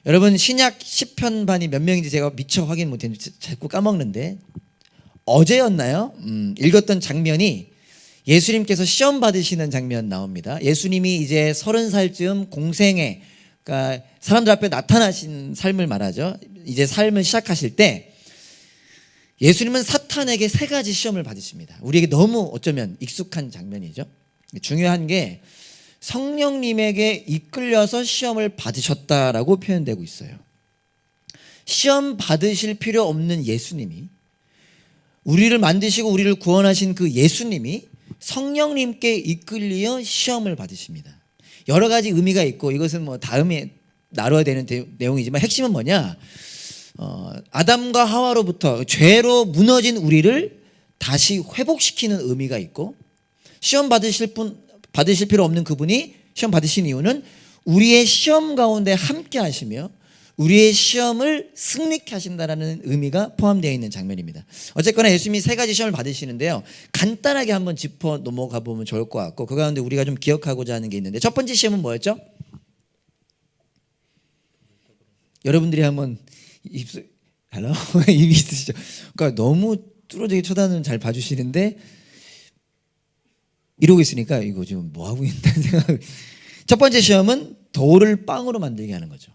여러분 신약 시편반이 몇 명인지 제가 미처 확인 못했는데 자꾸 까먹는데 어제였나요? 읽었던 장면이 예수님께서 시험 받으시는 장면 나옵니다. 예수님이 이제 30살쯤 공생애, 그러니까 사람들 앞에 나타나신 삶을 말하죠. 이제 삶을 시작하실 때 예수님은 사탄에게 3가지 시험을 받으십니다. 우리에게 너무 어쩌면 익숙한 장면이죠. 중요한 게 성령님에게 이끌려서 시험을 받으셨다라고 표현되고 있어요. 시험 받으실 필요 없는 예수님이, 우리를 만드시고 우리를 구원하신 그 예수님이 성령님께 이끌려 시험을 받으십니다. 여러 가지 의미가 있고 이것은 뭐 다음에 나눠야 되는 내용이지만 핵심은 뭐냐? 아담과 하와로부터 죄로 무너진 우리를 다시 회복시키는 의미가 있고, 시험 받으실 필요 없는 그분이 시험 받으신 이유는 우리의 시험 가운데 함께 하시며 우리의 시험을 승리케 하신다는 의미가 포함되어 있는 장면입니다. 어쨌거나 예수님이 3가지 시험을 받으시는데요, 간단하게 한번 짚어 넘어가 보면 좋을 것 같고, 그 가운데 우리가 좀 기억하고자 하는 게 있는데, 첫 번째 시험은 뭐였죠? 여러분들이 한번 입이 있으시죠? 그러니까 너무 뚫어지게 쳐다는 잘 봐주시는데 이러고 있으니까 이거 지금 뭐 하고 있다는 생각. 첫 번째 시험은 돌을 빵으로 만들게 하는 거죠.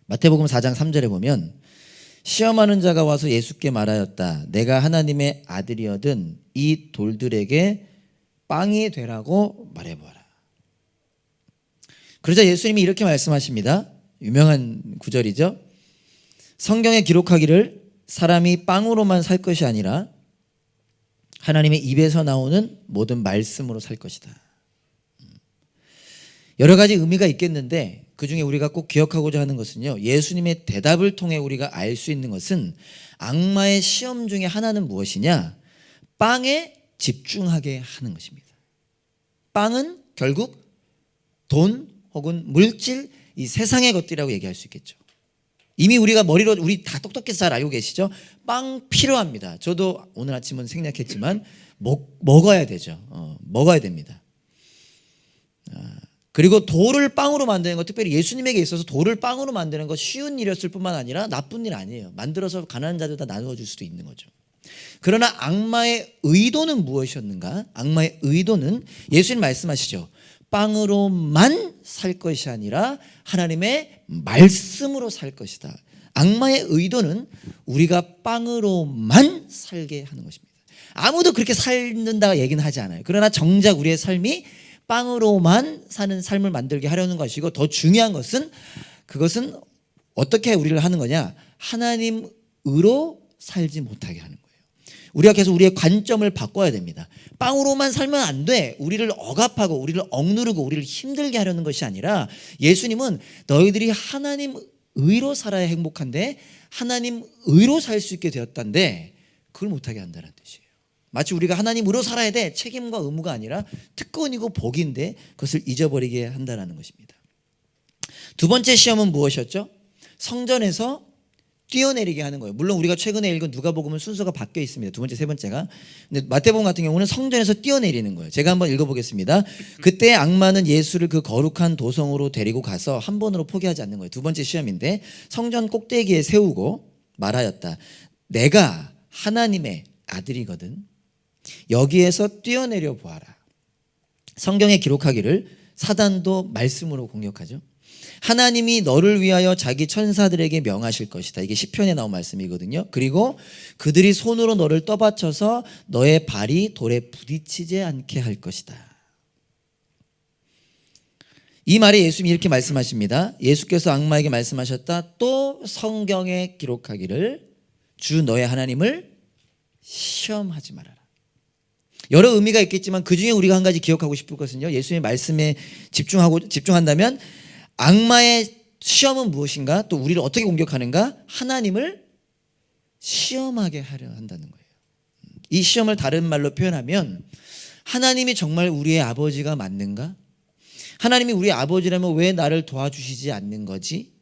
마태복음 4장 3절에 보면 시험하는 자가 와서 예수께 말하였다. 내가 하나님의 아들이거든 이 돌들에게 빵이 되라고 말해보아라. 그러자 예수님이 이렇게 말씀하십니다. 유명한 구절이죠. 성경에 기록하기를 사람이 빵으로만 살 것이 아니라 하나님의 입에서 나오는 모든 말씀으로 살 것이다. 여러 가지 의미가 있겠는데 그중에 우리가 꼭 기억하고자 하는 것은요, 예수님의 대답을 통해 우리가 알 수 있는 것은 악마의 시험 중에 하나는 무엇이냐? 빵에 집중하게 하는 것입니다. 빵은 결국 돈 혹은 물질, 이 세상의 것들이라고 얘기할 수 있겠죠. 이미 우리가 머리로 우리 다 똑똑해서 잘 알고 계시죠? 빵 필요합니다. 저도 오늘 아침은 생략했지만 먹어야 되죠. 먹어야 됩니다. 그리고 돌을 빵으로 만드는 것, 특별히 예수님에게 있어서 돌을 빵으로 만드는 것 쉬운 일이었을 뿐만 아니라 나쁜 일 아니에요. 만들어서 가난한 자들 다 나누어 줄 수도 있는 거죠. 그러나 악마의 의도는 무엇이었는가? 악마의 의도는 예수님 말씀하시죠. 빵으로만 살 것이 아니라 하나님의 말씀으로 살 것이다. 악마의 의도는 우리가 빵으로만 살게 하는 것입니다. 아무도 그렇게 살는다 얘기는 하지 않아요. 그러나 정작 우리의 삶이 빵으로만 사는 삶을 만들게 하려는 것이고, 더 중요한 것은 그것은 어떻게 우리를 하는 거냐? 하나님으로 살지 못하게 하는 거예요. 우리가 계속 우리의 관점을 바꿔야 됩니다. 빵으로만 살면 안 돼. 우리를 억압하고 우리를 억누르고 우리를 힘들게 하려는 것이 아니라, 예수님은 너희들이 하나님 의로 살아야 행복한데 하나님 의로 살 수 있게 되었단데 그걸 못하게 한다는 뜻이에요. 마치 우리가 하나님으로 살아야 돼, 책임과 의무가 아니라 특권이고 복인데 그것을 잊어버리게 한다는 것입니다. 두 번째 시험은 무엇이었죠? 성전에서 뛰어내리게 하는 거예요. 물론 우리가 최근에 읽은 누가복음은 순서가 바뀌어 있습니다. 두 번째, 세 번째가. 근데 마태복음 같은 경우는 성전에서 뛰어내리는 거예요. 제가 한번 읽어보겠습니다. 그때 악마는 예수를 그 거룩한 도성으로 데리고 가서 한 번으로 포기하지 않는 거예요. 두 번째 시험인데, 성전 꼭대기에 세우고 말하였다. 내가 하나님의 아들이거든. 여기에서 뛰어내려 보아라. 성경에 기록하기를 사단도 말씀으로 공격하죠. 하나님이 너를 위하여 자기 천사들에게 명하실 것이다. 이게 시편에 나온 말씀이거든요. 그리고 그들이 손으로 너를 떠받쳐서 너의 발이 돌에 부딪히지 않게 할 것이다. 이 말에 예수님이 이렇게 말씀하십니다. 예수께서 악마에게 말씀하셨다. 또 성경에 기록하기를 주 너의 하나님을 시험하지 말아라. 여러 의미가 있겠지만 그중에 우리가 한 가지 기억하고 싶을 것은요, 예수님의 말씀에 집중한다면 악마의 시험은 무엇인가? 또 우리를 어떻게 공격하는가? 하나님을 시험하게 하려 한다는 거예요. 이 시험을 다른 말로 표현하면, 하나님이 정말 우리의 아버지가 맞는가? 하나님이 우리의 아버지라면 왜 나를 도와주시지 않는 거지?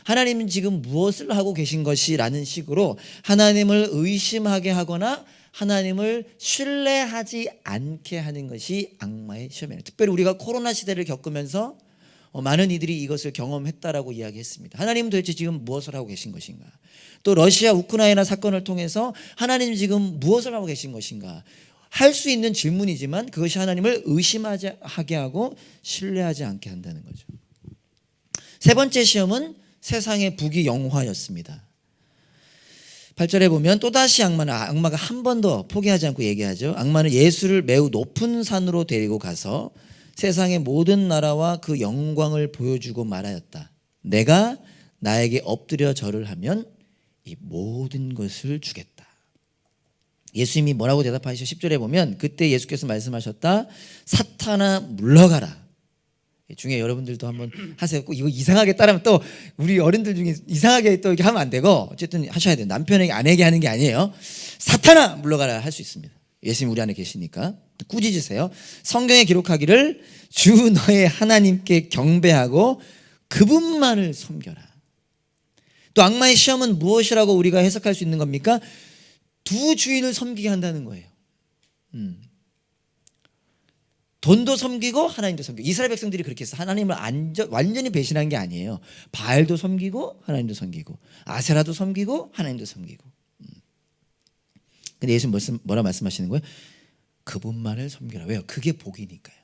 하나님은 지금 무엇을 하고 계신 것이? 라는 식으로 하나님을 의심하게 하거나 하나님을 신뢰하지 않게 하는 것이 악마의 시험이에요. 특별히 우리가 코로나 시대를 겪으면서 많은 이들이 이것을 경험했다라고 이야기했습니다. 하나님은 도대체 지금 무엇을 하고 계신 것인가? 또 러시아 우크라이나 사건을 통해서 하나님 지금 무엇을 하고 계신 것인가? 할 수 있는 질문이지만 그것이 하나님을 의심하게 하고 신뢰하지 않게 한다는 거죠. 세 번째 시험은 세상의 부귀영화였습니다. 8절에 보면 또다시 악마가 한 번 더 포기하지 않고 얘기하죠. 악마는 예수를 매우 높은 산으로 데리고 가서 세상의 모든 나라와 그 영광을 보여주고 말하였다. 내가 나에게 엎드려 절을 하면 이 모든 것을 주겠다. 예수님이 뭐라고 대답하시죠? 10절에 보면 그때 예수께서 말씀하셨다. 사탄아 물러가라. 중에 여러분들도 한번 하세요. 꼭 이거 이상하게 따르면 또 우리 어른들 중에 이상하게 또 이렇게 하면 안 되고 어쨌든 하셔야 돼요. 남편에게 아내에게 하는 게 아니에요. 사탄아 물러가라 할 수 있습니다. 예수님 우리 안에 계시니까 꾸짖으세요. 성경에 기록하기를 주 너의 하나님께 경배하고 그분만을 섬겨라. 또 악마의 시험은 무엇이라고 우리가 해석할 수 있는 겁니까? 두 주인을 섬기게 한다는 거예요. 돈도 섬기고 하나님도 섬기고. 이스라엘 백성들이 그렇게 해서 하나님을 완전히 배신한 게 아니에요. 바알도 섬기고 하나님도 섬기고 아세라도 섬기고 하나님도 섬기고. 근데 예수님 뭐라 말씀하시는 거예요? 그분만을 섬겨라. 왜요? 그게 복이니까요.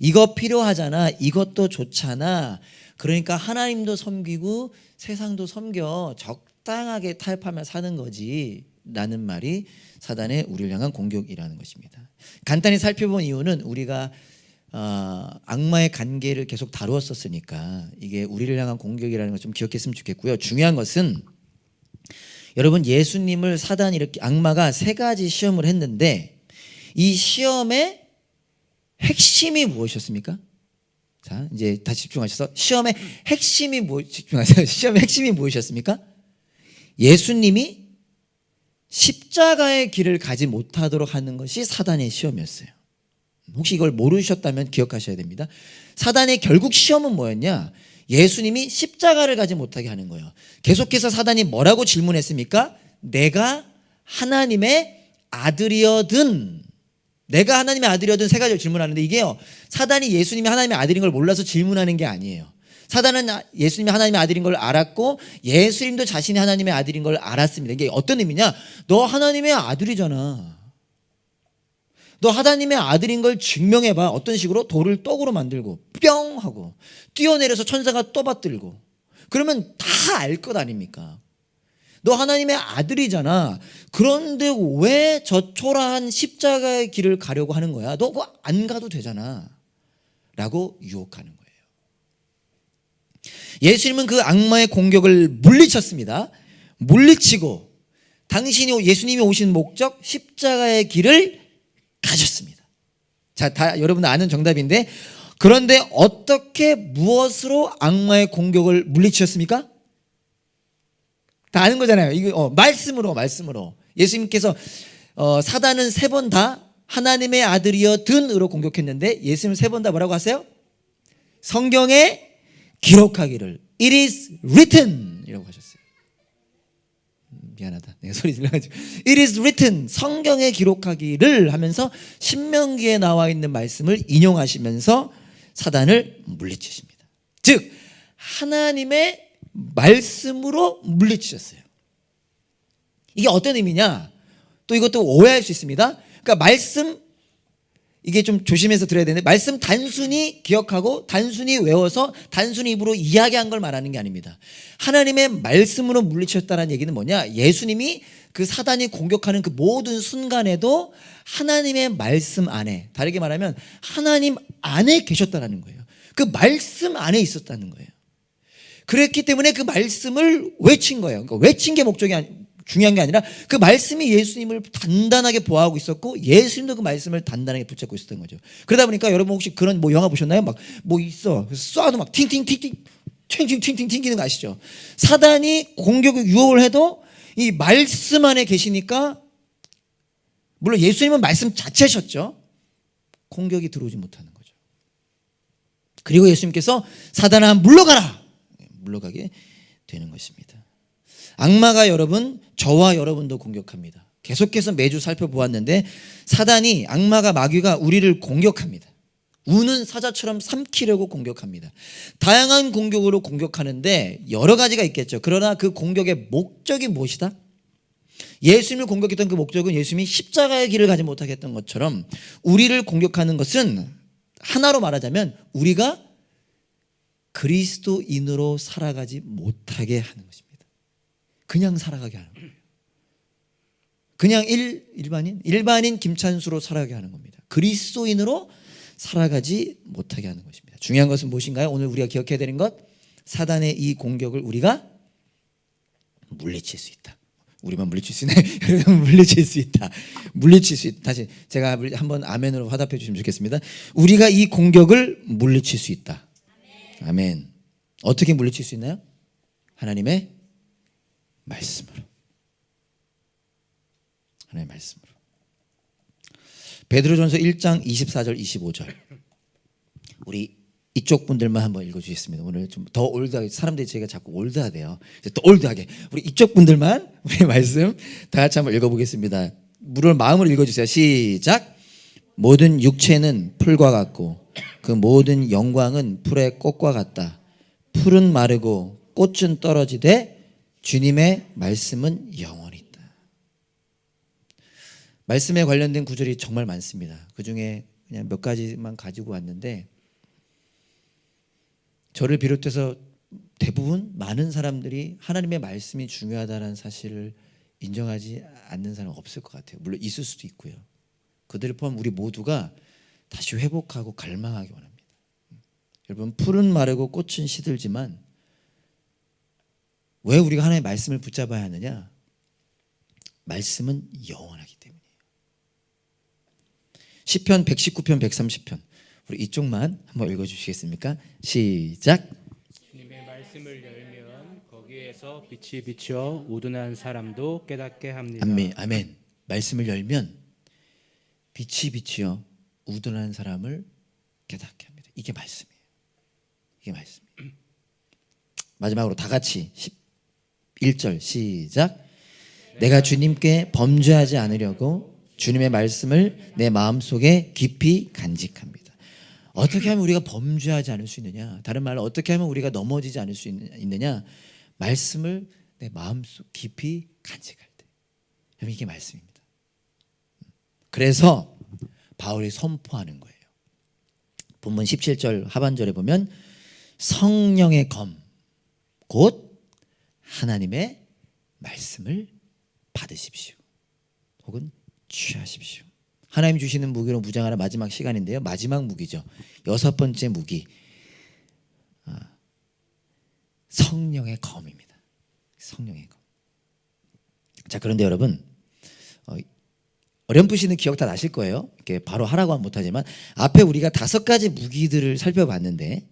이거 필요하잖아. 이것도 좋잖아. 그러니까 하나님도 섬기고 세상도 섬겨. 적당하게 타협하며 사는 거지 라는 말이 사단의 우리를 향한 공격이라는 것입니다. 간단히 살펴본 이유는 우리가 악마의 관계를 계속 다루었었으니까 이게 우리를 향한 공격이라는 걸 좀 기억했으면 좋겠고요. 중요한 것은 여러분 예수님을 사단이 이렇게 악마가 세 가지 시험을 했는데 이 시험의 핵심이 무엇이었습니까? 자, 이제 다시 집중하셔서 시험의 핵심이 집중하세요. 시험의 핵심이 무엇이었습니까? 예수님이 십자가의 길을 가지 못하도록 하는 것이 사단의 시험이었어요. 혹시 이걸 모르셨다면 기억하셔야 됩니다. 사단의 결국 시험은 뭐였냐? 예수님이 십자가를 가지 못하게 하는 거예요. 계속해서 사단이 뭐라고 질문했습니까? 내가 하나님의 아들이어든, 내가 하나님의 아들이어든 세 가지를 질문하는데 이게요, 사단이 예수님이 하나님의 아들인 걸 몰라서 질문하는 게 아니에요. 사단은 예수님이 하나님의 아들인 걸 알았고 예수님도 자신이 하나님의 아들인 걸 알았습니다. 이게 어떤 의미냐? 너 하나님의 아들이잖아. 너 하나님의 아들인 걸 증명해봐. 어떤 식으로? 돌을 떡으로 만들고 뿅 하고 뛰어내려서 천사가 떠받들고 그러면 다 알 것 아닙니까? 너 하나님의 아들이잖아. 그런데 왜 저 초라한 십자가의 길을 가려고 하는 거야? 너 그거 안 가도 되잖아 라고 유혹하는 거예요. 예수님은 그 악마의 공격을 물리쳤습니다. 물리치고 예수님이 오신 목적 십자가의 길을 가셨습니다. 자, 다 여러분 아는 정답인데 그런데 어떻게 무엇으로 악마의 공격을 물리치셨습니까? 다 아는 거잖아요. 이거 말씀으로 예수님께서 사단은 세 번 다 하나님의 아들이여든으로 공격했는데 예수님은 세 번 다 뭐라고 하세요? 성경에 기록하기를 It is written 이라고 하셨어요. 미안하다. 내가 소리 질러가지고 It is written 성경에 기록하기를 하면서 신명기에 나와 있는 말씀을 인용하시면서 사단을 물리치십니다. 즉 하나님의 말씀으로 물리치셨어요. 이게 어떤 의미냐? 또 이것도 오해할 수 있습니다. 그러니까 말씀 이게 좀 조심해서 들어야 되는데 말씀 단순히 기억하고 단순히 외워서 단순히 입으로 이야기한 걸 말하는 게 아닙니다. 하나님의 말씀으로 물리쳤다는 얘기는 뭐냐? 예수님이 그 사단이 공격하는 그 모든 순간에도 하나님의 말씀 안에, 다르게 말하면 하나님 안에 계셨다는 거예요. 그 말씀 안에 있었다는 거예요. 그랬기 때문에 그 말씀을 외친 거예요. 그러니까 외친 게 중요한 게 아니라 그 말씀이 예수님을 단단하게 보호하고 있었고 예수님도 그 말씀을 단단하게 붙잡고 있었던 거죠. 그러다 보니까 여러분 혹시 그런 영화 보셨나요? 막 있어. 쏴도 막 팅팅팅팅 튕기는 거 아시죠? 사단이 공격을 유혹을 해도 이 말씀 안에 계시니까 물론 예수님은 말씀 자체셨죠. 공격이 들어오지 못하는 거죠. 그리고 예수님께서 사단아 물러가게 되는 것입니다. 악마가 여러분, 저와 여러분도 공격합니다. 계속해서 매주 살펴보았는데 악마가 마귀가 우리를 공격합니다. 우는 사자처럼 삼키려고 공격합니다. 다양한 공격으로 공격하는데 여러 가지가 있겠죠. 그러나 그 공격의 목적이 무엇이다? 예수님을 공격했던 그 목적은 예수님이 십자가의 길을 가지 못하게 했던 것처럼 우리를 공격하는 것은 하나로 말하자면 우리가 그리스도인으로 살아가지 못하게 하는 것입니다. 그냥 살아가게 하는 거예요. 그냥 일반인 김찬수로 살아가게 하는 겁니다. 그리스도인으로 살아가지 못하게 하는 것입니다. 중요한 것은 무엇인가요? 오늘 우리가 기억해야 되는 것, 사단의 이 공격을 우리가 물리칠 수 있다. 우리만 물리칠 수 있나요? 물리칠 수 있다. 물리칠 수 있다. 다시 제가 한번 아멘으로 화답해 주시면 좋겠습니다. 우리가 이 공격을 물리칠 수 있다. 아멘. 어떻게 물리칠 수 있나요? 하나님의 말씀으로. 하나님의 말씀으로. 베드로전서 1장 24절 25절. 우리 이쪽 분들만 한번 읽어주겠습니다. 오늘 좀 더 올드하게, 사람들이 저희가 자꾸 올드하대요. 더 올드하게 우리 이쪽 분들만 우리 말씀 다 같이 한번 읽어보겠습니다. 물론 마음으로 읽어주세요. 시작. 모든 육체는 풀과 같고 그 모든 영광은 풀의 꽃과 같다. 풀은 마르고 꽃은 떨어지되 주님의 말씀은 영원히 있다. 말씀에 관련된 구절이 정말 많습니다. 그중에 그냥 몇 가지만 가지고 왔는데, 저를 비롯해서 대부분 많은 사람들이 하나님의 말씀이 중요하다는 사실을 인정하지 않는 사람은 없을 것 같아요. 물론 있을 수도 있고요. 그들을 포함 우리 모두가 다시 회복하고 갈망하기 원합니다. 여러분, 풀은 마르고 꽃은 시들지만 왜 우리가 하나님의 말씀을 붙잡아야 하느냐? 말씀은 영원하기 때문이에요. 시편 119편 130편 우리 이쪽만 한번 읽어주시겠습니까? 시작. 주님의 말씀을 열면 거기에서 빛이 비쳐 우둔한 사람도 깨닫게 합니다. 아멘. 아멘. 말씀을 열면 빛이 비치어 우둔한 사람을 깨닫게 합니다. 이게 말씀이에요. 이게 말씀이에요. 마지막으로 다 같이 1절 시작. 내가 주님께 범죄하지 않으려고 주님의 말씀을 내 마음속에 깊이 간직합니다. 어떻게 하면 우리가 범죄하지 않을 수 있느냐? 다른 말로 어떻게 하면 우리가 넘어지지 않을 수 있느냐? 말씀을 내 마음속 깊이 간직할 때. 여러분, 이게 말씀입니다. 그래서 바울이 선포하는 거예요. 본문 17절 하반절에 보면 성령의 검, 곧 하나님의 말씀을 받으십시오. 혹은 취하십시오. 하나님 주시는 무기로 무장하는 마지막 시간인데요. 마지막 무기죠. 6번째 무기, 성령의 검입니다. 성령의 검. 자, 그런데 여러분, 어렴풋이는 기억 다 나실 거예요. 이렇게 바로 하라고 하면 못하지만 앞에 우리가 5가지 무기들을 살펴봤는데,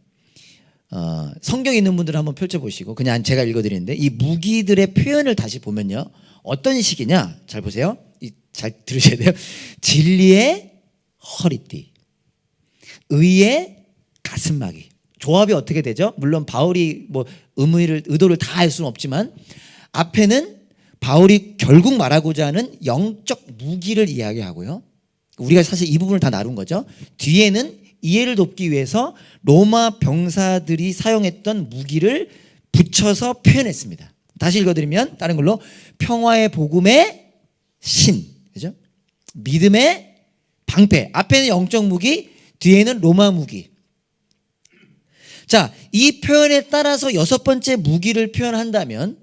성경 있는 분들은 한번 펼쳐보시고 그냥 제가 읽어드리는데, 이 무기들의 표현을 다시 보면요, 어떤 식이냐? 잘 보세요. 잘 들으셔야 돼요. 진리의 허리띠, 의의 가슴막이. 조합이 어떻게 되죠? 물론 바울이 뭐 의도를 다 알 수는 없지만 앞에는 바울이 결국 말하고자 하는 영적 무기를 이야기하고요. 우리가 사실 이 부분을 다 나눈 거죠. 뒤에는 이해를 돕기 위해서 로마 병사들이 사용했던 무기를 붙여서 표현했습니다. 다시 읽어드리면 다른 걸로 평화의 복음의 신, 그죠? 믿음의 방패. 앞에는 영적 무기, 뒤에는 로마 무기. 자, 이 표현에 따라서 6번째 무기를 표현한다면,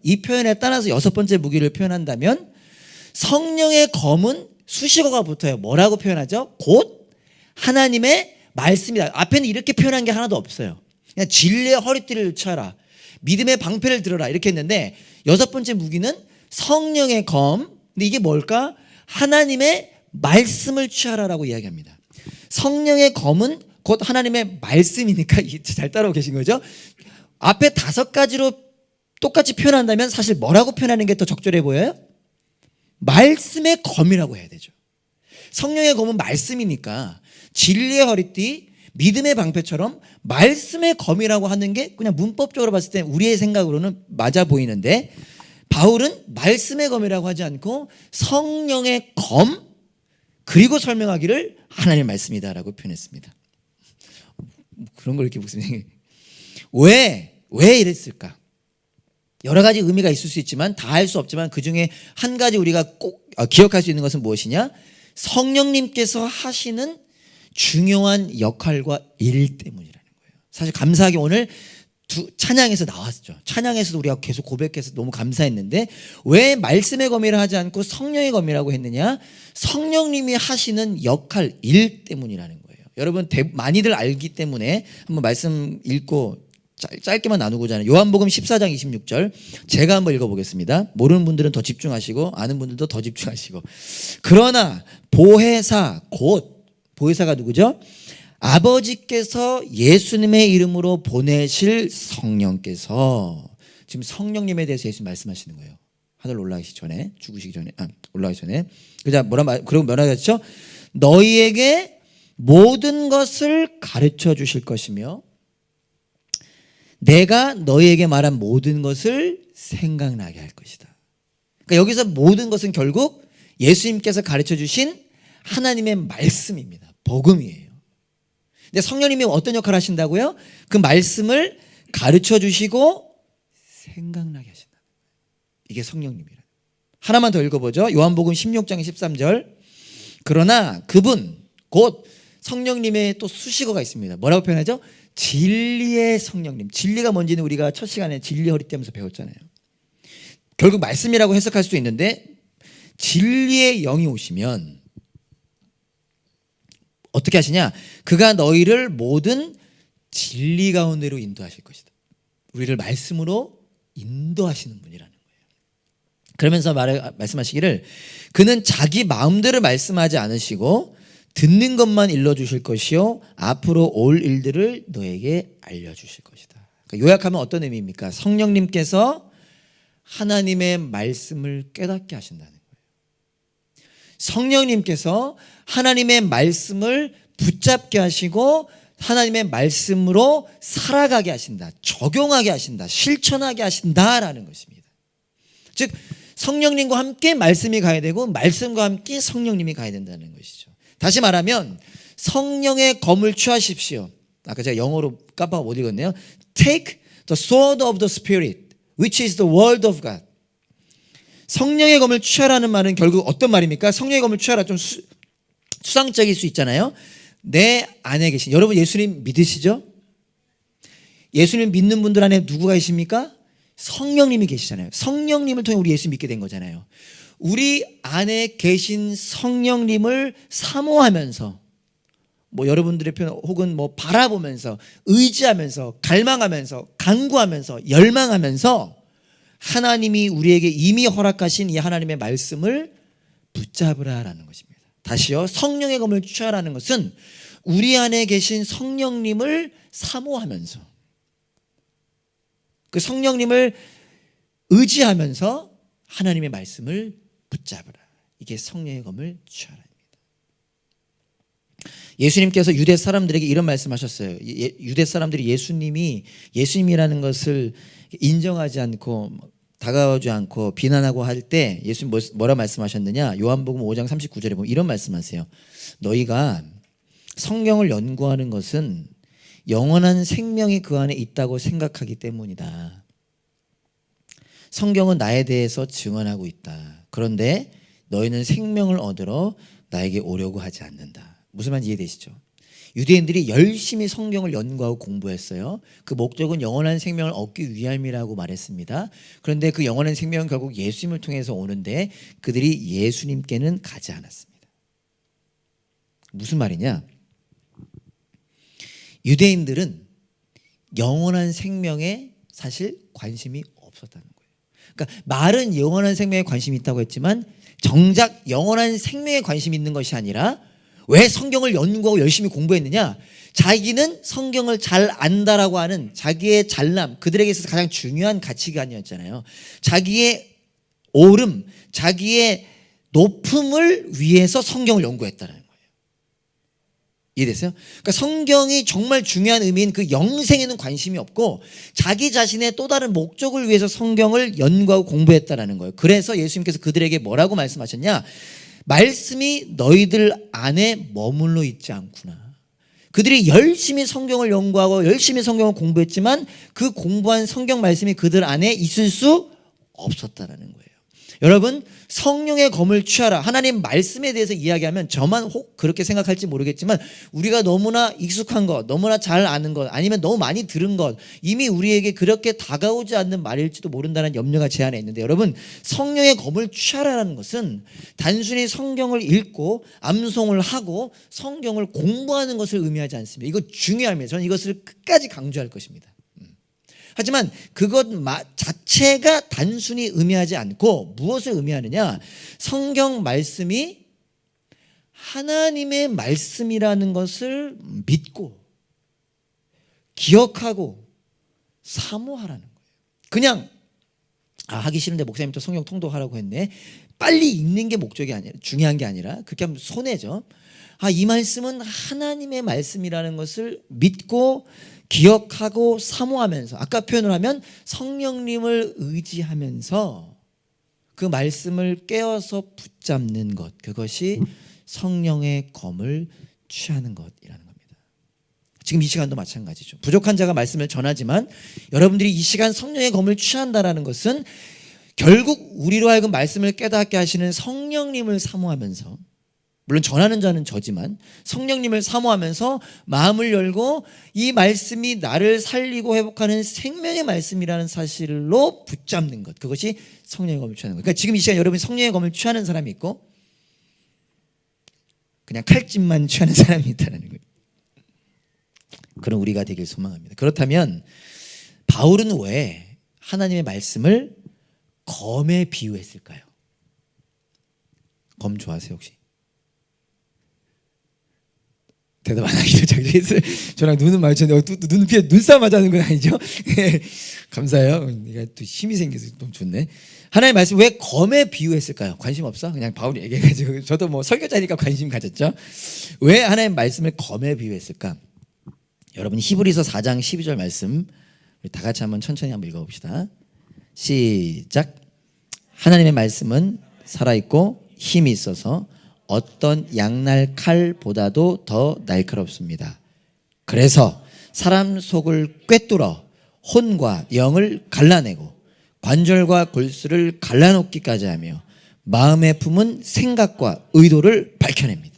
성령의 검은 수식어가 붙어요. 뭐라고 표현하죠? 곧 하나님의 말씀이다. 앞에는 이렇게 표현한 게 하나도 없어요. 그냥 진리의 허리띠를 쳐라, 믿음의 방패를 들어라, 이렇게 했는데 6번째 무기는 성령의 검. 근데 이게 뭘까? 하나님의 말씀을 취하라라고 이야기합니다. 성령의 검은 곧 하나님의 말씀이니까 잘 따라오고 계신 거죠? 앞에 5가지로 똑같이 표현한다면 사실 뭐라고 표현하는 게 더 적절해 보여요? 말씀의 검이라고 해야 되죠. 성령의 검은 말씀이니까 진리의 허리띠, 믿음의 방패처럼 말씀의 검이라고 하는 게 그냥 문법적으로 봤을 때 우리의 생각으로는 맞아 보이는데, 바울은 말씀의 검이라고 하지 않고 성령의 검, 그리고 설명하기를 하나님의 말씀이다라고 표현했습니다. 그런 걸 이렇게 목사님 왜 이랬을까? 여러 가지 의미가 있을 수 있지만 다 할 수 없지만 그중에 한 가지 우리가 꼭 기억할 수 있는 것은 무엇이냐? 성령님께서 하시는 중요한 역할과 일 때문이라는 거예요. 사실 감사하게 오늘 찬양에서 나왔죠. 찬양에서도 우리가 계속 고백해서 너무 감사했는데 왜 말씀의 검이라 하지 않고 성령의 검이라고 했느냐? 성령님이 하시는 역할, 일 때문이라는 거예요. 여러분 많이들 알기 때문에 한번 말씀 읽고 짧게만 나누고자 하는 요한복음 14장 26절 제가 한번 읽어보겠습니다. 모르는 분들은 더 집중하시고 아는 분들도 더 집중하시고 그러나 보혜사 곧 보혜사가 누구죠? 아버지께서 예수님의 이름으로 보내실 성령께서 지금 성령님에 대해서 예수님 말씀하시는 거예요. 하늘 올라가기 전에 죽으시기 전에 올라가기 전에 그러고 뭐라 했죠? 너희에게 모든 것을 가르쳐 주실 것이며 내가 너희에게 말한 모든 것을 생각나게 할 것이다. 그러니까 여기서 모든 것은 결국 예수님께서 가르쳐 주신 하나님의 말씀입니다. 복음이에요. 근데 성령님이 어떤 역할을 하신다고요? 그 말씀을 가르쳐 주시고 생각나게 하신다. 이게 성령님이라. 하나만 더 읽어보죠. 요한복음 16장 13절 그러나 그분 곧 성령님의 또 수식어가 있습니다. 뭐라고 표현하죠? 진리의 성령님. 진리가 뭔지는 우리가 첫 시간에 진리 허리띠하면서 배웠잖아요. 결국 말씀이라고 해석할 수도 있는데 진리의 영이 오시면 어떻게 하시냐? 그가 너희를 모든 진리 가운데로 인도하실 것이다. 우리를 말씀으로 인도하시는 분이라는 거예요. 그러면서 말씀하시기를 그는 자기 마음대로 말씀하지 않으시고 듣는 것만 일러주실 것이요 앞으로 올 일들을 너에게 알려주실 것이다. 그러니까 요약하면 어떤 의미입니까? 성령님께서 하나님의 말씀을 깨닫게 하신다는 거예요. 성령님께서 하나님의 말씀을 붙잡게 하시고 하나님의 말씀으로 살아가게 하신다. 적용하게 하신다. 실천하게 하신다라는 것입니다. 즉 성령님과 함께 말씀이 가야 되고 말씀과 함께 성령님이 가야 된다는 것이죠. 다시 말하면 성령의 검을 취하십시오. 아까 제가 영어로 깜빡 못 읽었네요. Take the sword of the Spirit, which is the word of God. 성령의 검을 취하라는 말은 결국 어떤 말입니까? 성령의 검을 취하라 좀 수상적일 수 있잖아요. 내 안에 계신 여러분 예수님 믿으시죠? 예수님 믿는 분들 안에 누구가 계십니까? 성령님이 계시잖아요. 성령님을 통해 우리 예수 믿게 된 거잖아요. 우리 안에 계신 성령님을 사모하면서 뭐 여러분들의 표현 혹은 뭐 바라보면서 의지하면서 갈망하면서 간구하면서 열망하면서 하나님이 우리에게 이미 허락하신 이 하나님의 말씀을 붙잡으라라는 것입니다. 다시요. 성령의 검을 취하라는 것은 우리 안에 계신 성령님을 사모하면서 그 성령님을 의지하면서 하나님의 말씀을 붙잡으라. 이게 성령의 검을 취하라입니다. 예수님께서 유대 사람들에게 이런 말씀하셨어요. 유대 사람들이 예수님이라는 것을 인정하지 않고 다가오지 않고 비난하고 할 때 예수님 뭐라 말씀하셨느냐? 요한복음 5장 39절에 보면 이런 말씀하세요. 너희가 성경을 연구하는 것은 영원한 생명이 그 안에 있다고 생각하기 때문이다. 성경은 나에 대해서 증언하고 있다. 그런데 너희는 생명을 얻으러 나에게 오려고 하지 않는다. 무슨 말인지 이해되시죠? 유대인들이 열심히 성경을 연구하고 공부했어요. 그 목적은 영원한 생명을 얻기 위함이라고 말했습니다. 그런데 그 영원한 생명은 결국 예수님을 통해서 오는데 그들이 예수님께는 가지 않았습니다. 무슨 말이냐? 유대인들은 영원한 생명에 사실 관심이 없었다는 거예요. 그러니까 말은 영원한 생명에 관심이 있다고 했지만 정작 영원한 생명에 관심이 있는 것이 아니라 왜 성경을 연구하고 열심히 공부했느냐? 자기는 성경을 잘 안다라고 하는 자기의 잘남, 그들에게 있어서 가장 중요한 가치가 아니었잖아요. 자기의 오름, 자기의 높음을 위해서 성경을 연구했다는 거예요. 이해됐어요? 그러니까 성경이 정말 중요한 의미인 그 영생에는 관심이 없고 자기 자신의 또 다른 목적을 위해서 성경을 연구하고 공부했다는 거예요. 그래서 예수님께서 그들에게 뭐라고 말씀하셨냐? 말씀이 너희들 안에 머물러 있지 않구나. 그들이 열심히 성경을 연구하고 열심히 성경을 공부했지만 그 공부한 성경 말씀이 그들 안에 있을 수 없었다라는 거예요. 여러분, 성령의 검을 취하라. 하나님 말씀에 대해서 이야기하면 저만 혹 그렇게 생각할지 모르겠지만 우리가 너무나 익숙한 것, 너무나 잘 아는 것, 아니면 너무 많이 들은 것, 이미 우리에게 그렇게 다가오지 않는 말일지도 모른다는 염려가 제 안에 있는데, 여러분, 성령의 검을 취하라는 것은 단순히 성경을 읽고 암송을 하고 성경을 공부하는 것을 의미하지 않습니다. 이거 중요합니다. 저는 이것을 끝까지 강조할 것입니다. 하지만 그것 자체가 단순히 의미하지 않고 무엇을 의미하느냐? 성경 말씀이 하나님의 말씀이라는 것을 믿고 기억하고 사모하라는 거예요. 그냥 하기 싫은데 목사님 또 성경 통독하라고 했네. 빨리 읽는 게 목적이 아니라, 중요한 게 아니라, 그렇게 하면 손해죠. 이 말씀은 하나님의 말씀이라는 것을 믿고 기억하고 사모하면서, 아까 표현을 하면 성령님을 의지하면서 그 말씀을 깨어서 붙잡는 것, 그것이 성령의 검을 취하는 것이라는 겁니다. 지금 이 시간도 마찬가지죠. 부족한 자가 말씀을 전하지만 여러분들이 이 시간 성령의 검을 취한다라는 것은 결국 우리로 하여금 말씀을 깨닫게 하시는 성령님을 사모하면서, 물론 전하는 자는 저지만 성령님을 사모하면서 마음을 열고 이 말씀이 나를 살리고 회복하는 생명의 말씀이라는 사실로 붙잡는 것, 그것이 성령의 검을 취하는 것. 그러니까 지금 이 시간 여러분이 성령의 검을 취하는 사람이 있고 그냥 칼집만 취하는 사람이 있다는 거예요. 그런 우리가 되길 소망합니다. 그렇다면 바울은 왜 하나님의 말씀을 검에 비유했을까요? 검 좋아하세요 혹시? 대답 안 하기로 작정했어요. 저랑 눈은 마주쳤는데 눈 피해 눈싸움 하자는 건 아니죠? 감사해요. 네가 또 힘이 생겨서 너무 좋네. 하나님의 말씀 왜 검에 비유했을까요? 관심 없어? 그냥 바울이 얘기해가지고 저도 뭐 설교자니까 관심 가졌죠. 왜 하나님의 말씀을 검에 비유했을까? 여러분 히브리서 4장 12절 말씀 우리 다 같이 한번 천천히 한번 읽어봅시다. 시작. 하나님의 말씀은 살아있고 힘이 있어서 어떤 양날 칼보다도 더 날카롭습니다. 그래서 사람 속을 꿰뚫어 혼과 영을 갈라내고 관절과 골수를 갈라놓기까지 하며 마음의 품은 생각과 의도를 밝혀냅니다.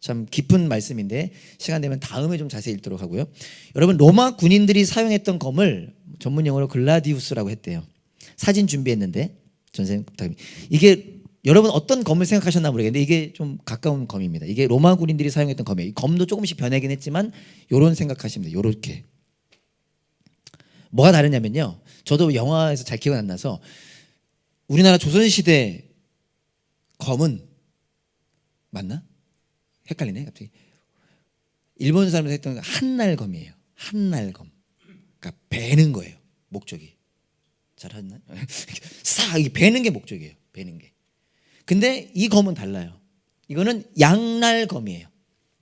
참 깊은 말씀인데 시간 되면 다음에 좀 자세히 읽도록 하고요. 여러분, 로마 군인들이 사용했던 검을 전문 용어로 글라디우스라고 했대요. 사진 준비했는데 전생 부탁드립니다. 이게 여러분 어떤 검을 생각하셨나 모르겠는데 이게 좀 가까운 검입니다. 이게 로마 군인들이 사용했던 검이에요. 이 검도 조금씩 변하긴 했지만 요런 생각하시면 돼요. 요렇게. 뭐가 다르냐면요. 저도 영화에서 잘 기억이 안 나서 우리나라 조선시대 검은 맞나? 헷갈리네 갑자기. 일본 사람들 했던 한날검이에요. 한날검. 그러니까 베는 거예요. 목적이. 잘하나요? 싹 베는 게 목적이에요. 베는 게. 근데 이 검은 달라요. 이거는 양날검이에요.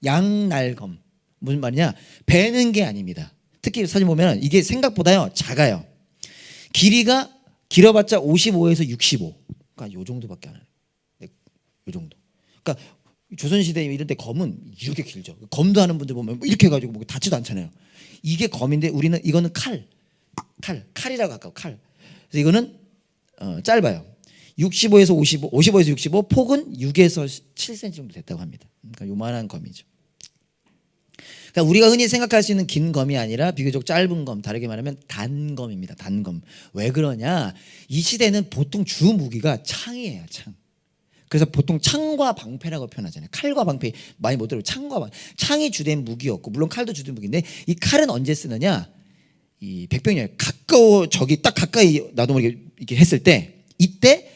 양날검. 무슨 말이냐? 베는 게 아닙니다. 특히 사진 보면 이게 생각보다요 작아요. 길이가 길어봤자 55에서 65. 그러니까 요 정도밖에 안 해요. 요 정도. 그러니까 조선시대 이런 때 검은 이렇게 길죠. 검도 하는 분들 보면 이렇게 해가지고 뭐 닿지도 않잖아요. 이게 검인데 우리는 이거는 칼이라고 할까요? 칼. 그래서 이거는 짧아요. 65에서 55, 55에서 65, 폭은 6에서 7cm 정도 됐다고 합니다. 그러니까 요만한 검이죠. 그러니까 우리가 흔히 생각할 수 있는 긴 검이 아니라 비교적 짧은 검, 다르게 말하면 단검입니다. 단검. 왜 그러냐? 이 시대는 보통 주 무기가 창이에요. 창. 그래서 보통 창과 방패라고 표현하잖아요. 칼과 방패 많이 못 들어요. 창과 방패. 창이 주된 무기였고 물론 칼도 주된 무기인데 이 칼은 언제 쓰느냐? 이 백병렬 가까워 적이 딱 가까이 나도 모르게 이렇게 했을 때 이때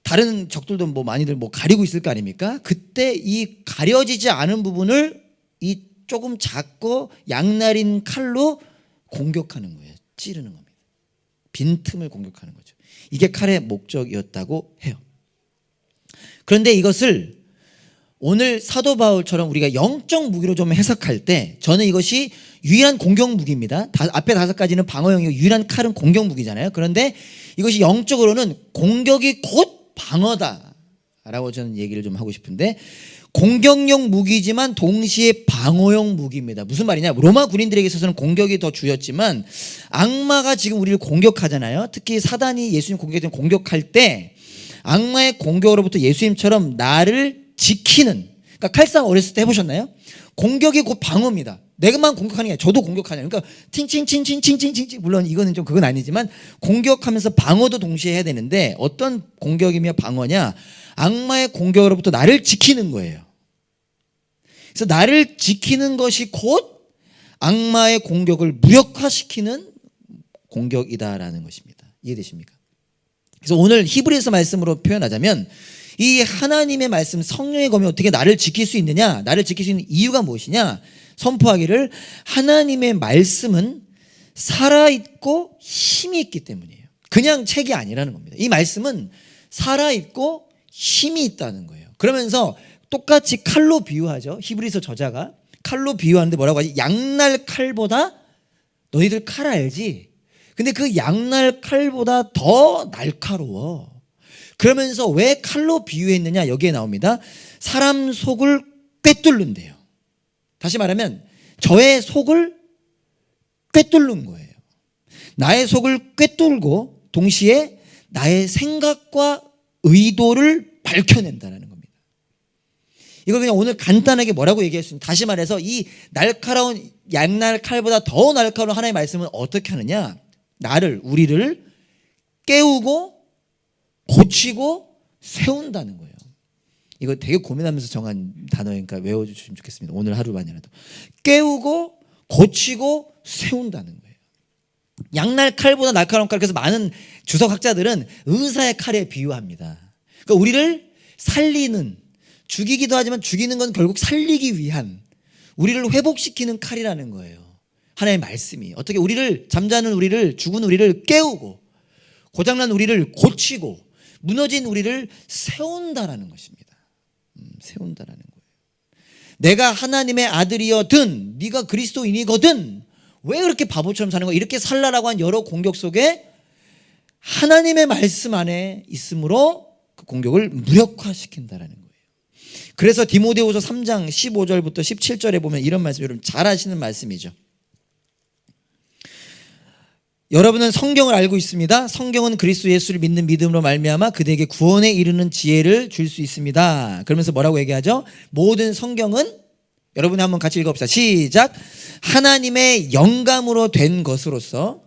다른 적들도 뭐 많이들 뭐 가리고 있을 거 아닙니까? 그때 이 가려지지 않은 부분을 이 조금 작고 양날인 칼로 공격하는 거예요. 찌르는 겁니다. 빈틈을 공격하는 거죠. 이게 칼의 목적이었다고 해요. 그런데 이것을 오늘 사도 바울처럼 우리가 영적 무기로 좀 해석할 때 저는 이것이 유일한 공격 무기입니다. 앞에 5가지는 방어용이고 유일한 칼은 공격 무기잖아요. 그런데 이것이 영적으로는 공격이 곧 방어다라고 저는 얘기를 좀 하고 싶은데 공격용 무기지만 동시에 방어용 무기입니다. 무슨 말이냐? 로마 군인들에게 있어서는 공격이 더 주였지만 악마가 지금 우리를 공격하잖아요. 특히 사단이 예수님 공격할 때 악마의 공격으로부터 예수님처럼 나를 지키는, 그러니까 칼싸움 어렸을 때 해보셨나요? 공격이 곧 방어입니다. 내가만 공격하는 게 아니라 저도 공격하냐. 그러니까 팅칭칭칭칭칭칭, 물론 이거는 좀 그건 아니지만 공격하면서 방어도 동시에 해야 되는데 어떤 공격이며 방어냐? 악마의 공격으로부터 나를 지키는 거예요. 그래서 나를 지키는 것이 곧 악마의 공격을 무력화시키는 공격이다라는 것입니다. 이해되십니까? 그래서 오늘 히브리서 말씀으로 표현하자면 이 하나님의 말씀, 성령의 검이 어떻게 나를 지킬 수 있느냐, 나를 지킬 수 있는 이유가 무엇이냐, 선포하기를 하나님의 말씀은 살아있고 힘이 있기 때문이에요. 그냥 책이 아니라는 겁니다. 이 말씀은 살아있고 힘이 있다는 거예요. 그러면서 똑같이 칼로 비유하죠. 히브리서 저자가 칼로 비유하는데 뭐라고 하지? 양날 칼보다, 너희들 칼 알지? 근데 그 양날 칼보다 더 날카로워. 그러면서 왜 칼로 비유했느냐, 여기에 나옵니다. 사람 속을 꿰뚫는데요. 다시 말하면 저의 속을 꿰뚫는 거예요. 나의 속을 꿰뚫고 동시에 나의 생각과 의도를 밝혀낸다는 겁니다. 이걸 그냥 오늘 간단하게 뭐라고 얘기했습니다. 다시 말해서 이 날카로운 양날 칼보다 더 날카로운 하나님의 말씀은 어떻게 하느냐, 우리를 깨우고 고치고 세운다는 거예요. 이거 되게 고민하면서 정한 단어니까 외워주시면 좋겠습니다. 오늘 하루만이라도. 깨우고 고치고 세운다는 거예요. 양날 칼보다 날카로운 칼. 그래서 많은 주석학자들은 의사의 칼에 비유합니다. 그러니까 우리를 살리는, 죽이기도 하지만 죽이는 건 결국 살리기 위한, 우리를 회복시키는 칼이라는 거예요. 하나님의 말씀이 어떻게 잠자는 우리를, 죽은 우리를 깨우고 고장난 우리를 고치고 무너진 우리를 세운다라는 것입니다. 세운다라는 거예요. 내가 하나님의 아들이거든, 네가 그리스도인이거든, 왜 그렇게 바보처럼 사는 거야? 이렇게 살라라고 한 여러 공격 속에 하나님의 말씀 안에 있으므로 그 공격을 무력화시킨다라는 거예요. 그래서 디모데후서 3장 15절부터 17절에 보면 이런 말씀, 여러분 잘 아시는 말씀이죠. 여러분은 성경을 알고 있습니다. 성경은 그리스도 예수를 믿는 믿음으로 말미암아 그대에게 구원에 이르는 지혜를 줄 수 있습니다. 그러면서 뭐라고 얘기하죠? 모든 성경은, 여러분이 한번 같이 읽어봅시다. 시작. 하나님의 영감으로 된 것으로서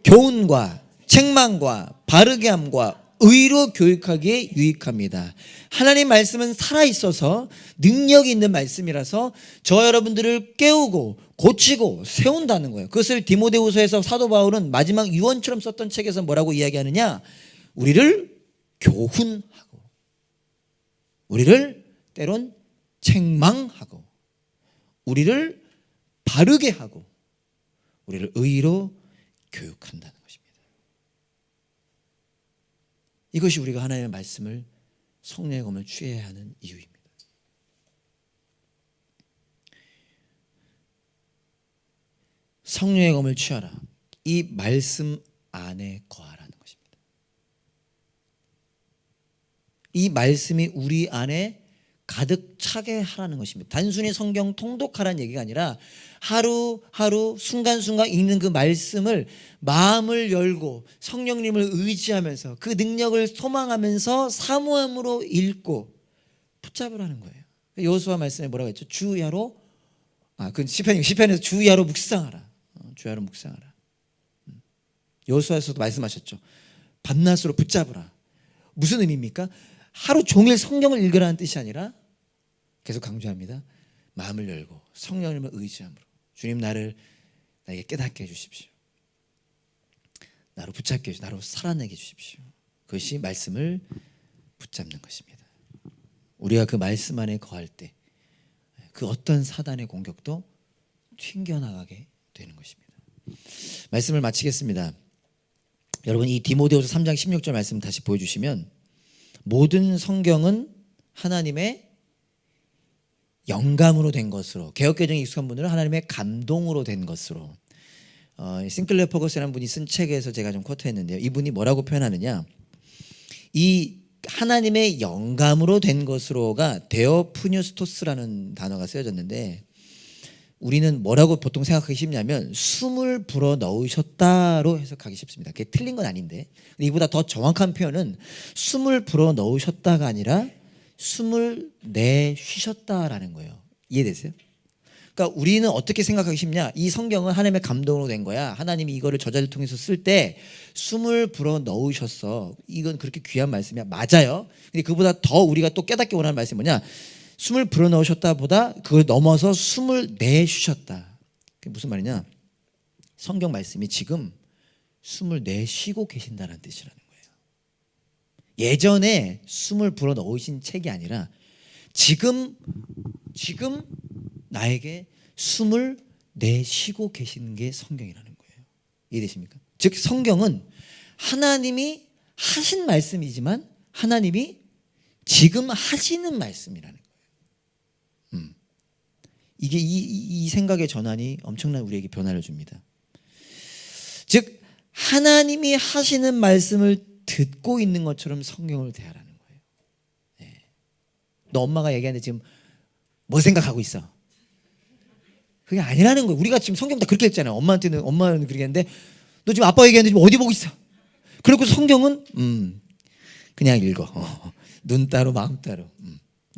교훈과 책망과 바르게 함과 의로 교육하기에 유익합니다. 하나님 말씀은 살아있어서 능력이 있는 말씀이라서 저 여러분들을 깨우고 고치고 세운다는 거예요. 그것을 디모데후서에서 사도 바울은 마지막 유언처럼 썼던 책에서 뭐라고 이야기하느냐, 우리를 교훈하고 우리를 때론 책망하고 우리를 바르게 하고 우리를 의로 교육한다는 것입니다. 이것이 우리가 하나님의 말씀을, 성령의 검을 취해야 하는 이유입니다. 성령의 검을 취하라. 이 말씀 안에 거하라는 것입니다. 이 말씀이 우리 안에 가득 차게 하라는 것입니다. 단순히 성경 통독하라는 얘기가 아니라 하루하루 순간순간 읽는 그 말씀을 마음을 열고 성령님을 의지하면서 그 능력을 소망하면서 사모함으로 읽고 붙잡으라는 거예요. 여호수아 말씀에 뭐라고 했죠? 주야로, 그 시편에서 주야로 묵상하라. 주야로 묵상하라. 여호수아에서도 말씀하셨죠. 밤낮으로 붙잡으라. 무슨 의미입니까? 하루 종일 성경을 읽으라는 뜻이 아니라, 계속 강조합니다, 마음을 열고 성령님을 의지함으로 주님 나에게 깨닫게 해주십시오. 나로 붙잡게 해주십시오. 나로 살아내게 해주십시오. 그것이 말씀을 붙잡는 것입니다. 우리가 그 말씀 안에 거할 때 그 어떤 사단의 공격도 튕겨나가게 되는 것입니다. 말씀을 마치겠습니다. 여러분 이 디모데후서 3장 16절 말씀 다시 보여주시면, 모든 성경은 하나님의 영감으로 된 것으로, 개역개정에 익숙한 분들은 하나님의 감동으로 된 것으로, 싱클레어 퍼거스라는 분이 쓴 책에서 제가 좀 쿼트했는데요. 이분이 뭐라고 표현하느냐, 이 하나님의 영감으로 된 것으로가 데오프뉴스토스라는 단어가 쓰여졌는데 우리는 뭐라고 보통 생각하기 쉽냐면 숨을 불어 넣으셨다로 해석하기 쉽습니다. 그게 틀린 건 아닌데 이보다 더 정확한 표현은 숨을 불어 넣으셨다가 아니라 숨을 내쉬셨다라는 거예요. 이해되세요? 그러니까 우리는 어떻게 생각하기 쉽냐? 이 성경은 하나님의 감동으로 된 거야. 하나님이 이거를 저자를 통해서 쓸 때 숨을 불어 넣으셨어. 이건 그렇게 귀한 말씀이야. 맞아요. 근데 그보다 더 우리가 또 깨닫기 원하는 말씀이 뭐냐? 숨을 불어 넣으셨다보다 그걸 넘어서 숨을 내쉬셨다. 그게 무슨 말이냐? 성경 말씀이 지금 숨을 내쉬고 계신다는 뜻이라는 거예요. 예전에 숨을 불어 넣으신 책이 아니라 지금 나에게 숨을 내쉬고 계시는 게 성경이라는 거예요. 이해되십니까? 즉 성경은 하나님이 하신 말씀이지만 하나님이 지금 하시는 말씀이라는 거예요. 이게 이 생각의 전환이 엄청난 우리에게 변화를 줍니다. 즉 하나님이 하시는 말씀을 듣고 있는 것처럼 성경을 대하라는 거예요. 네. 너 엄마가 얘기하는데 지금 뭐 생각하고 있어? 그게 아니라는 거예요. 우리가 지금 성경 다 그렇게 했잖아요. 엄마는 그렇게 했는데 너 지금 아빠 얘기하는데 지금 어디 보고 있어? 그리고 성경은 그냥 읽어. 눈 따로 마음 따로.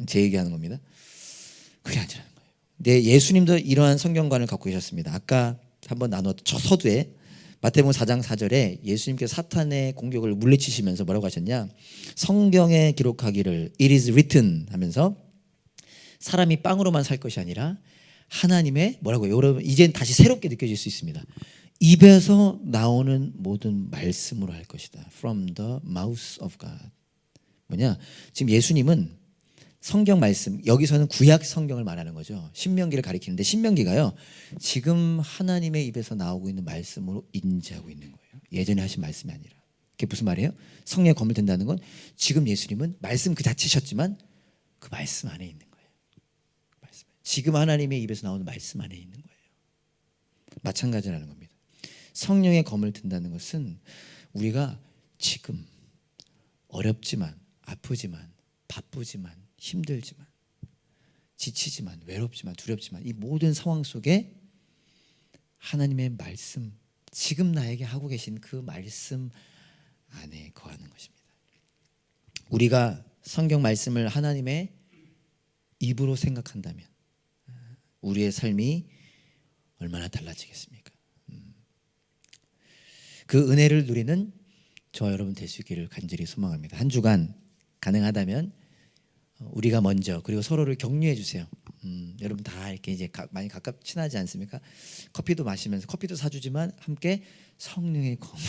제 얘기하는 겁니다. 그게 아니라는 거예요. 네, 예수님도 이러한 성경관을 갖고 계셨습니다. 아까 한번 나눴던 저 서두에 마태복음 4장 4절에 예수님께서 사탄의 공격을 물리치시면서 뭐라고 하셨냐? 성경에 기록하기를 It is written 하면서 사람이 빵으로만 살 것이 아니라 하나님의 뭐라고요? 여러분 이젠 다시 새롭게 느껴질 수 있습니다. 입에서 나오는 모든 말씀으로 할 것이다. From the mouth of God. 뭐냐? 지금 예수님은 성경 말씀, 여기서는 구약 성경을 말하는 거죠. 신명기를 가리키는데 신명기가요. 지금 하나님의 입에서 나오고 있는 말씀으로 인지하고 있는 거예요. 예전에 하신 말씀이 아니라. 그게 무슨 말이에요? 성령의 검을 든다는 건 지금 예수님은 말씀 그 자체셨지만 그 말씀 안에 있는 거예요. 지금 하나님의 입에서 나오는 말씀 안에 있는 거예요. 마찬가지라는 겁니다. 성령의 검을 든다는 것은 우리가 지금 어렵지만 아프지만 바쁘지만 힘들지만 지치지만 외롭지만 두렵지만 이 모든 상황 속에 하나님의 말씀 지금 나에게 하고 계신 그 말씀 안에 거하는 것입니다. 우리가 성경 말씀을 하나님의 입으로 생각한다면 우리의 삶이 얼마나 달라지겠습니까? 그 은혜를 누리는 저와 여러분 될 수 있기를 간절히 소망합니다. 한 주간 가능하다면 우리가 먼저 그리고 서로를 격려해 주세요. 여러분 다 이렇게 이제 많이 가깝 친하지 않습니까? 커피도 마시면서 커피도 사주지만 함께 성령의 검을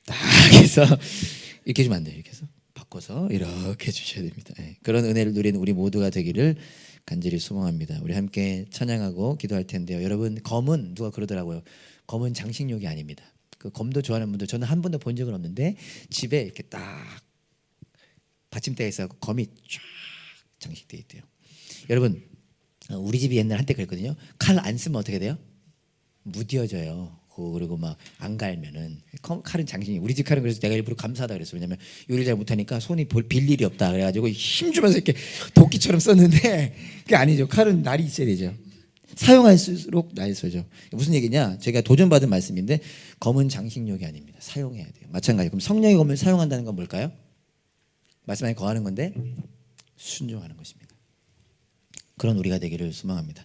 딱 해서 이렇게 해주면 안 돼요. 이렇게 해서 바꿔서 이렇게 해주셔야 됩니다. 네. 그런 은혜를 누리는 우리 모두가 되기를 간절히 소망합니다. 우리 함께 찬양하고 기도할 텐데요. 여러분 검은 누가 그러더라고요. 검은 장식용이 아닙니다. 그 검도 좋아하는 분들 저는 한 번도 본 적은 없는데 집에 이렇게 딱 받침대가 있어서 검이 쫙 장식되어 있대요. 여러분 우리 집이 옛날 한때 그랬거든요. 칼 안 쓰면 어떻게 돼요? 무뎌져요. 그리고 막 안 갈면은 칼은 장식이 우리 집 칼은 그래서 내가 일부러 감사하다 그랬어. 왜냐면 요리를 잘 못하니까 손이 빌 일이 없다 그래가지고 힘주면서 이렇게 도끼처럼 썼는데 그게 아니죠. 칼은 날이 있어야 되죠. 사용할수록 날이 쏘죠. 무슨 얘기냐? 제가 도전받은 말씀인데 검은 장식용이 아닙니다. 사용해야 돼요. 마찬가지. 그럼 성령의 검을 사용한다는 건 뭘까요? 말씀 안에 거하는 건데 순종하는 것입니다. 그런 우리가 되기를 소망합니다.